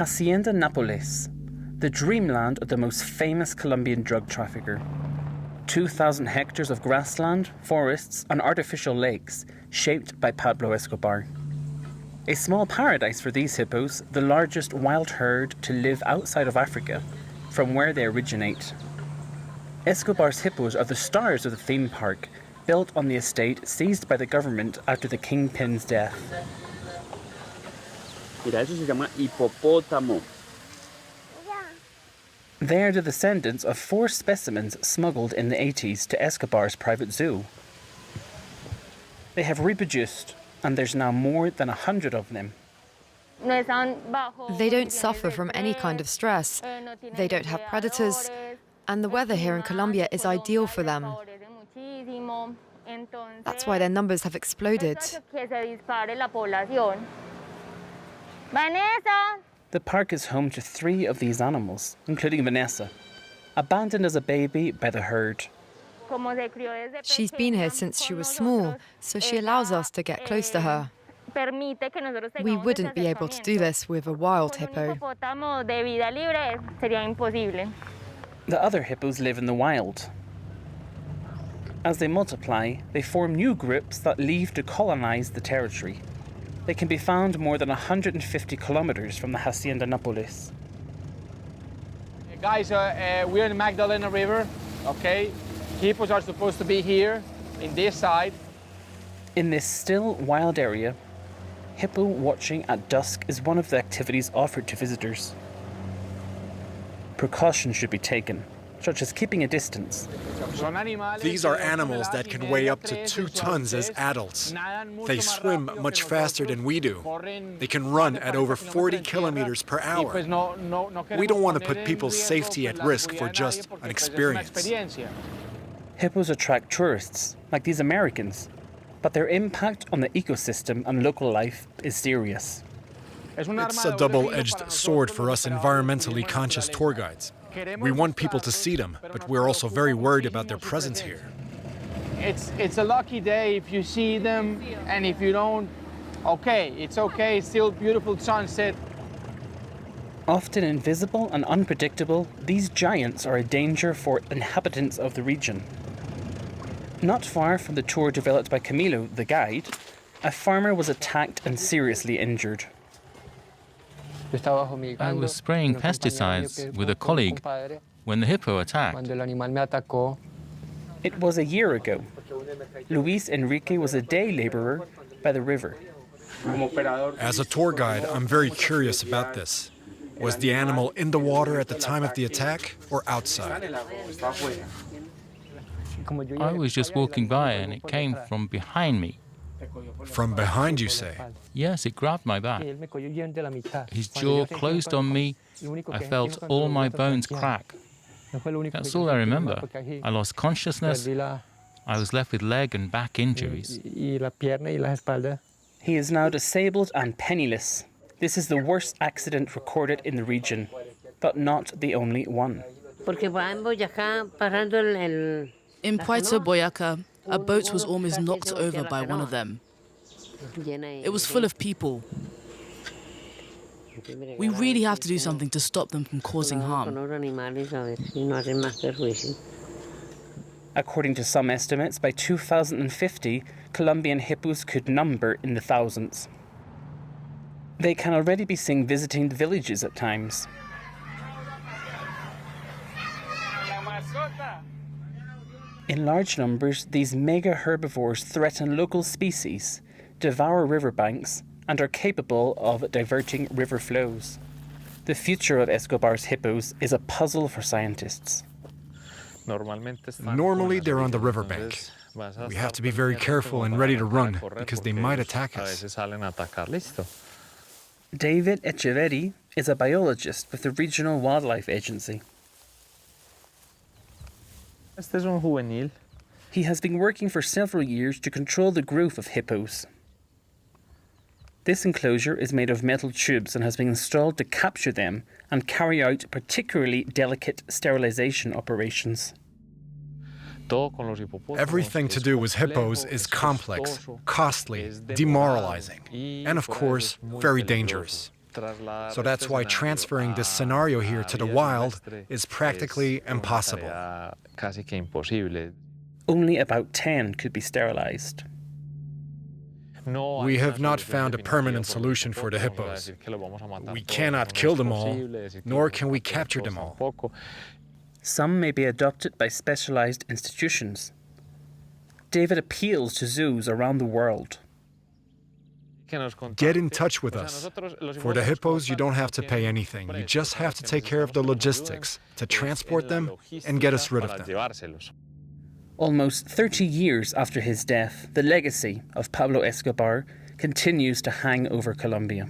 Hacienda Napoles, the dreamland of the most famous Colombian drug trafficker. 2,000 hectares of grassland, forests, and artificial lakes shaped by Pablo Escobar. A small paradise for these hippos, the largest wild herd to live outside of Africa, from where they originate. Escobar's hippos are the stars of the theme park, built on the estate seized by the government after the kingpin's death. Mira, eso se llama hipopótamo. They are the descendants of 4 specimens smuggled in the 80s to Escobar's private zoo. They have reproduced, and there's now more than 100 of them. They don't suffer from any kind of stress. They don't have predators, and the weather here in Colombia is ideal for them. That's why their numbers have exploded. The park is home to 3 of these animals, including Vanessa, abandoned as a baby by the herd. She's been here since she was small, so she allows us to get close to her. We wouldn't be able to do this with a wild hippo. The other hippos live in the wild. As they multiply, they form new groups that leave to colonize the territory. They can be found more than 150 kilometers from the Hacienda Napoles. Guys, we're in the Magdalena River, okay? Hippos are supposed to be here, in this side. In this still, wild area, hippo watching at dusk is one of the activities offered to visitors. Precautions should be taken, such as keeping a distance. These are animals that can weigh up to 2 tons as adults. They swim much faster than we do. They can run at over 40 kilometers per hour. We don't want to put people's safety at risk for just an experience. Hippos attract tourists, like these Americans, but their impact on the ecosystem and local life is serious. It's a double-edged sword for us environmentally conscious tour guides. We want people to see them, but we're also very worried about their presence here. It's a lucky day if you see them, and if you don't, okay, it's okay, it's still beautiful sunset. Often invisible and unpredictable, these giants are a danger for inhabitants of the region. Not far from the tour developed by Camilo, the guide, a farmer was attacked and seriously injured. I was spraying pesticides with a colleague when the hippo attacked. It was a year ago. Luis Enrique was a day laborer by the river. As a tour guide, I'm very curious about this. Was the animal in the water at the time of the attack or outside? I was just walking by and it came from behind me. From behind, you say? Yes, it grabbed my back. His jaw closed on me. I felt all my bones crack. That's all I remember. I lost consciousness. I was left with leg and back injuries. He is now disabled and penniless. This is the worst accident recorded in the region, but not the only one. In Puerto Boyaca, a boat was almost knocked over by one of them. It was full of people. We really have to do something to stop them from causing harm. According to some estimates, by 2050, Colombian hippos could number in the thousands. They can already be seen visiting the villages at times. In large numbers, these mega herbivores threaten local species, devour riverbanks, and are capable of diverting river flows. The future of Escobar's hippos is a puzzle for scientists. Normally, they're on the riverbank. We have to be very careful and ready to run because they might attack us. David Echeverri is a biologist with the Regional Wildlife Agency. He has been working for several years to control the growth of hippos. This enclosure is made of metal tubes and has been installed to capture them and carry out particularly delicate sterilization operations. Everything to do with hippos is complex, costly, demoralizing, and of course, very dangerous. So that's why transferring this scenario here to the wild is practically impossible. Only about 10 could be sterilized. We have not found a permanent solution for the hippos. We cannot kill them all, nor can we capture them all. Some may be adopted by specialized institutions. David appeals to zoos around the world. Get in touch with us. For the hippos, you don't have to pay anything. You just have to take care of the logistics to transport them and get us rid of them. Almost 30 years after his death, the legacy of Pablo Escobar continues to hang over Colombia.